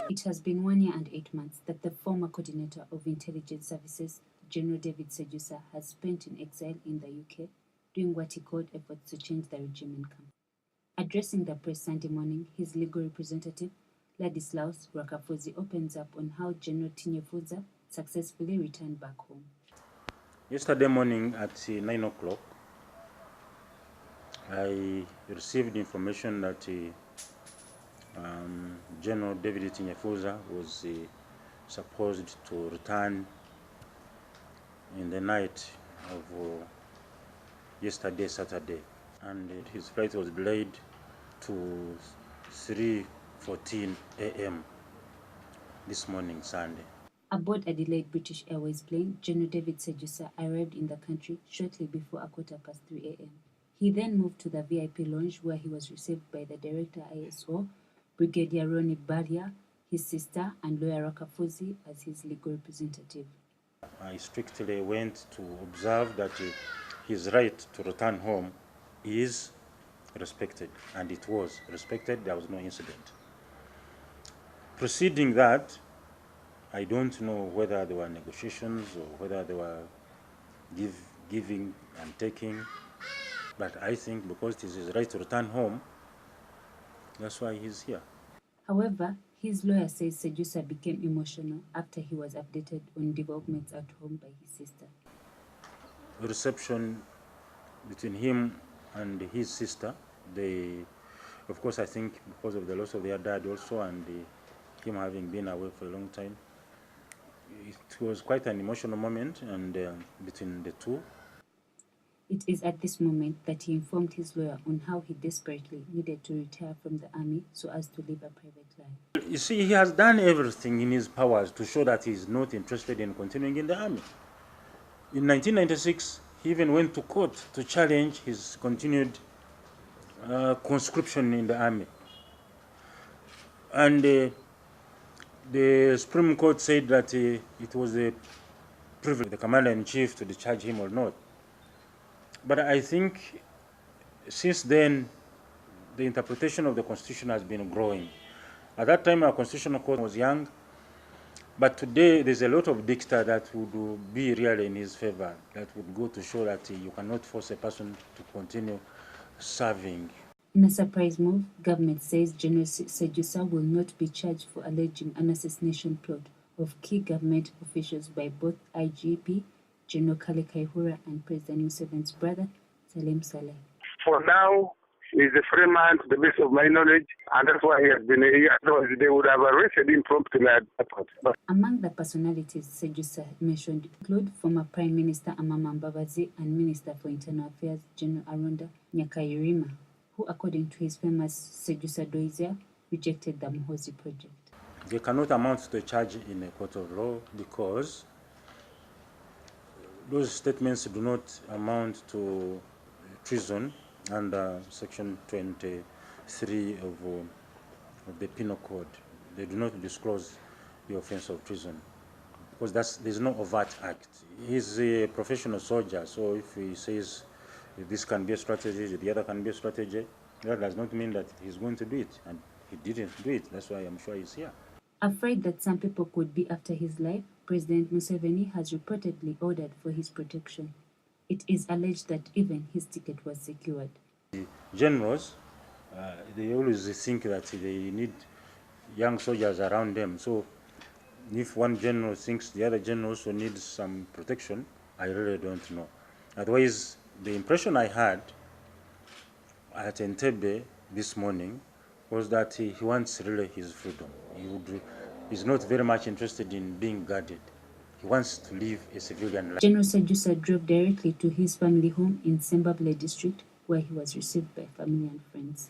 It has been 1 year and 8 months that the former coordinator of intelligence services, General David Sejjusa, has spent in exile in the UK, doing what he called efforts to change the regime in camp. Addressing the press Sunday morning, his legal representative, Ladislaus Rakafuzi, opens up on how General Tinyefuza successfully returned back home. Yesterday morning at 9 o'clock, I received information that General David Sejjusa was supposed to return in the night of yesterday, Saturday, and his flight was delayed to 3:14 a.m. this morning, Sunday. Aboard a delayed British Airways plane, General David Sejjusa arrived in the country shortly before 3:15 a.m. He then moved to the VIP lounge where he was received by the Director ISO, Brigadier Ronnie Baria, his sister, and lawyer Rakafuzi as his legal representative. I strictly went to observe that his right to return home is respected, and it was respected. There was no incident. Preceding that, I don't know whether there were negotiations or whether there were giving and taking, but I think because it is his right to return home, that's why he's here. However, his lawyer says Sejjusa became emotional after he was updated on developments at home by his sister. The reception between him and his sister, of course, I think because of the loss of their dad also, and him having been away for a long time, it was quite an emotional moment, and between the two. It is at this moment that he informed his lawyer on how he desperately needed to retire from the army so as to live a private life. You see, he has done everything in his powers to show that he is not interested in continuing in the army. In 1996, he even went to court to challenge his continued conscription in the army. And the Supreme Court said that it was a privilege of the commander-in-chief to discharge him or not. But I think since then, the interpretation of the Constitution has been growing. At that time, our Constitutional Court was young, but today there's a lot of dicta that would be really in his favor, that would go to show that you cannot force a person to continue serving. In a surprise move, government says General Sejjusa will not be charged for alleging an assassination plot of key government officials by both IGP General Kale Kaihura and President Museveni's brother, Salem Saleh. For now, he's a free man to the best of my knowledge, and that's why he has been here. Otherwise, they would have arrested him promptly at the airport. Among the personalities Sejjusa mentioned include former Prime Minister Amama Mbabazi and Minister for Internal Affairs General Aronda Nyakairima, who, according to his famous Sejjusa Doizia, rejected the Muhoozi project. They cannot amount to a charge in a court of law because those statements do not amount to treason under Section 23 of the Penal Code. They do not disclose the offense of treason because there's no overt act. He's a professional soldier, so if he says this can be a strategy, the other can be a strategy, that does not mean that he's going to do it, and he didn't do it. That's why I'm sure he's here. Afraid that some people could be after his life, President Museveni has reportedly ordered for his protection. It is alleged that even his ticket was secured. The generals, they always think that they need young soldiers around them. So if one general thinks the other general also needs some protection, I really don't know. Otherwise, the impression I had at Entebbe this morning was that he wants really his freedom. He's not very much interested in being guarded. He wants to live a civilian life. General Sejjusa drove directly to his family home in Sembabule district, where he was received by family and friends.